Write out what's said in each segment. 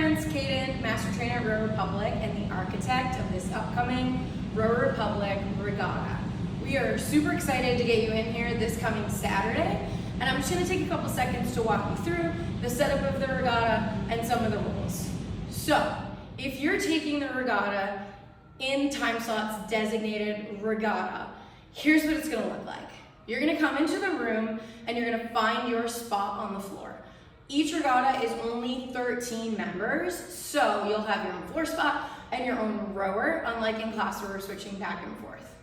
friends, Kaden, Master Trainer at Row Republic and the architect of this upcoming Row Republic Regatta. We are super excited to get you in here this coming Saturday, and I'm just going to take a couple seconds to walk you through the setup of the regatta and some of the rules. So, if you're taking the regatta in time slots designated regatta, here's what it's going to look like. You're going to come into the room and you're going to find your spot on the floor. Each regatta is only 13 members, so you'll have your own floor spot and your own rower, unlike in class where we're switching back and forth.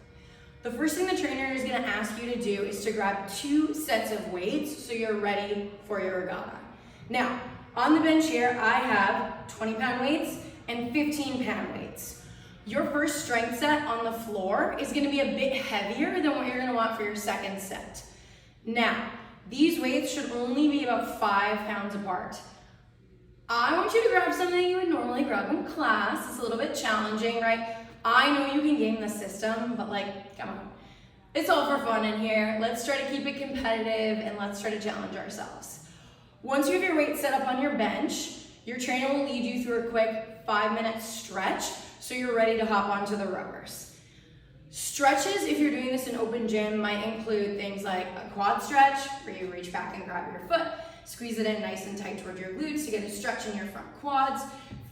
The first thing the trainer is going to ask you to do is to grab 2 sets of weights so you're ready for your regatta. Now, on the bench here, I have 20-pound weights and 15-pound weights. Your first strength set on the floor is going to be a bit heavier than what you're going to want for your second set. Now, these weights should only be about 5 pounds apart. I want you to grab something you would normally grab in class. It's a little bit challenging, right? I know you can game the system, but come on. It's all for fun in here. Let's try to keep it competitive and let's try to challenge ourselves. Once you have your weights set up on your bench, your trainer will lead you through a quick 5-minute stretch so you're ready to hop onto the rowers. Stretches, if you're doing this in open gym, might include things like a quad stretch, where you reach back and grab your foot, squeeze it in nice and tight towards your glutes to get a stretch in your front quads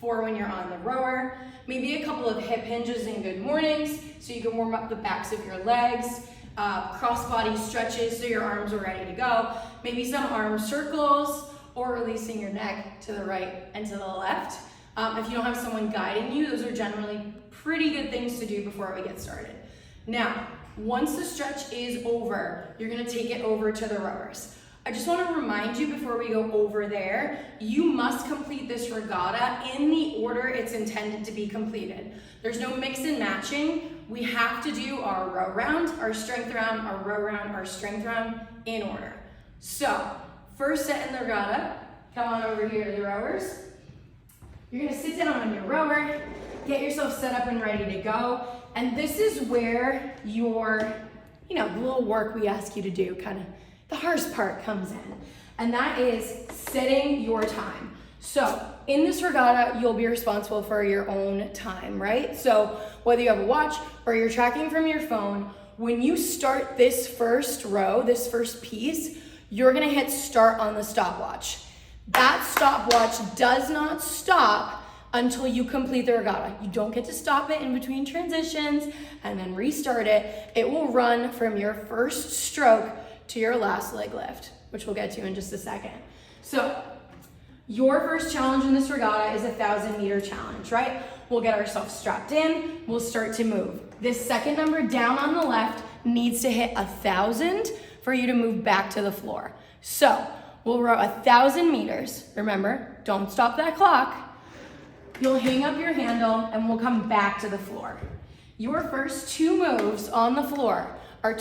for when you're on the rower. Maybe a couple of hip hinges and good mornings, so you can warm up the backs of your legs. Cross-body stretches, so your arms are ready to go. Maybe some arm circles, or releasing your neck to the right and to the left. If you don't have someone guiding you, those are generally pretty good things to do before we get started. Now, once the stretch is over, you're gonna take it over to the rowers. I just wanna remind you before we go over there, you must complete this regatta in the order it's intended to be completed. There's no mix and matching. We have to do our row round, our strength round, our row round, our strength round in order. So, first set in the regatta, come on over here to the rowers. You're gonna sit down on your rower, get yourself set up and ready to go. And this is where your, the little work we ask you to do, kind of the hardest part comes in. And that is setting your time. So in this regatta, you'll be responsible for your own time, right? So whether you have a watch or you're tracking from your phone, when you start this first row, this first piece, you're gonna hit start on the stopwatch. That stopwatch does not stop until you complete the regatta. You don't get to stop it in between transitions and then restart it. It will run from your first stroke to your last leg lift, which we'll get to in just a second. So your first challenge in this regatta is a 1,000-meter challenge, right? We'll get ourselves strapped in, we'll start to move. This second number down on the left needs to hit 1,000 for you to move back to the floor. So we'll row 1,000 meters. Remember, don't stop that clock. You'll hang up your handle and we'll come back to the floor. Your first 2 moves on the floor are,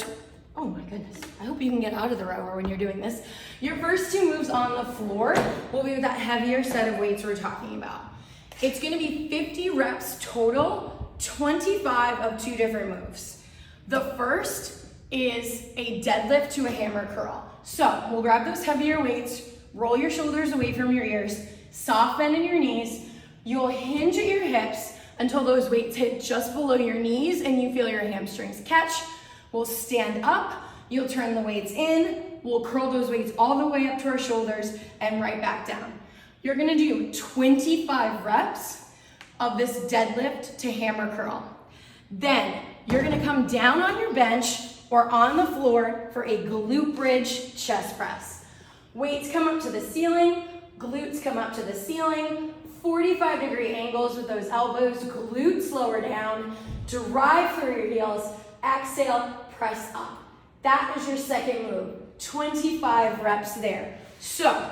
oh my goodness, I hope you can get out of the rower when you're doing this. Your first 2 moves on the floor will be with that heavier set of weights we're talking about. It's gonna be 50 reps total, 25 of 2 different moves. The first is a deadlift to a hammer curl. So we'll grab those heavier weights, roll your shoulders away from your ears, soft bend in your knees. You'll hinge at your hips until those weights hit just below your knees and you feel your hamstrings catch. We'll stand up, you'll turn the weights in, we'll curl those weights all the way up to our shoulders and right back down. You're gonna do 25 reps of this deadlift to hammer curl. Then you're gonna come down on your bench or on the floor for a glute bridge chest press. Weights come up to the ceiling, glutes come up to the ceiling, 45-degree angles with those elbows, glutes lower down, drive through your heels, exhale, press up. That is your second move, 25 reps there. So,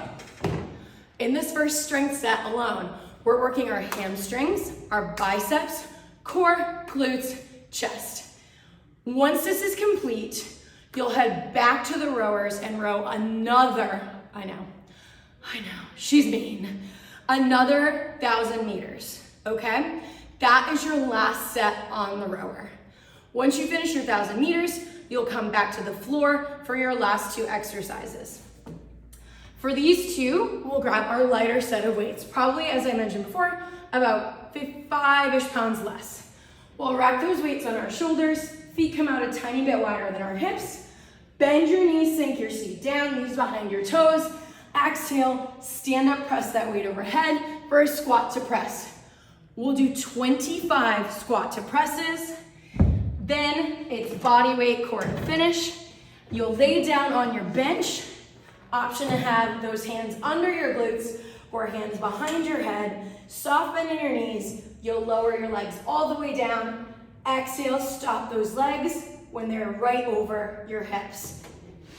in this first strength set alone, we're working our hamstrings, our biceps, core, glutes, chest. Once this is complete, you'll head back to the rowers and row another, I know, she's mean, another 1,000 meters, okay? That is your last set on the rower. Once you finish your 1,000 meters, you'll come back to the floor for your last 2 exercises. For these two, we'll grab our lighter set of weights, probably, as I mentioned before, about 5-ish pounds less. We'll rack those weights on our shoulders, feet come out a tiny bit wider than our hips, bend your knees, sink your seat down, knees behind your toes, exhale, stand up, press that weight overhead for a squat to press. We'll do 25 squat to presses, then it's body weight core to finish. You'll lay down on your bench, option to have those hands under your glutes or hands behind your head, soft bend in your knees, you'll lower your legs all the way down, exhale, stop those legs when they're right over your hips.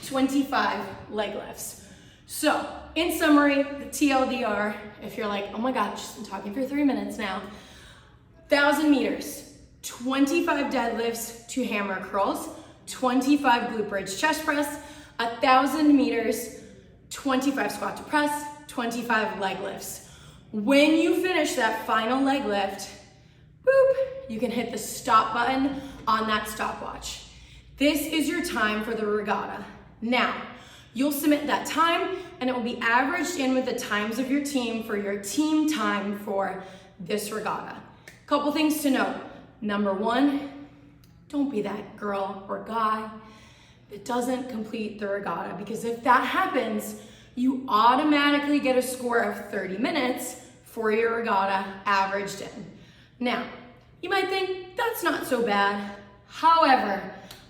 25 leg lifts. So, in summary, the TLDR, if you're like, oh my God, just been talking for 3 minutes now, 1,000 meters, 25 deadlifts to hammer curls, 25 glute bridge chest press, 1,000 meters, 25 squat to press, 25 leg lifts. When you finish that final leg lift, boop, you can hit the stop button on that stopwatch. This is your time for the regatta. Now, you'll submit that time and it will be averaged in with the times of your team for your team time for this regatta. Couple things to note. Number one, don't be that girl or guy that doesn't complete the regatta, because if that happens, you automatically get a score of 30 minutes for your regatta averaged in. Now, you might think that's not so bad. However,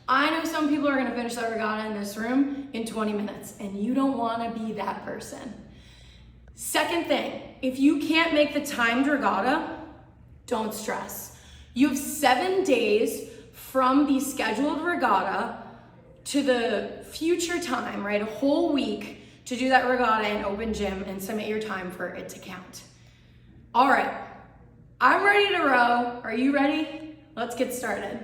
I know some people are gonna finish that regatta in this room in 20 minutes, and you don't wanna be that person. Second thing, if you can't make the timed regatta, don't stress. You have 7 days from the scheduled regatta to the future time, right? A whole week to do that regatta in open gym and submit your time for it to count. All right, I'm ready to row. Are you ready? Let's get started.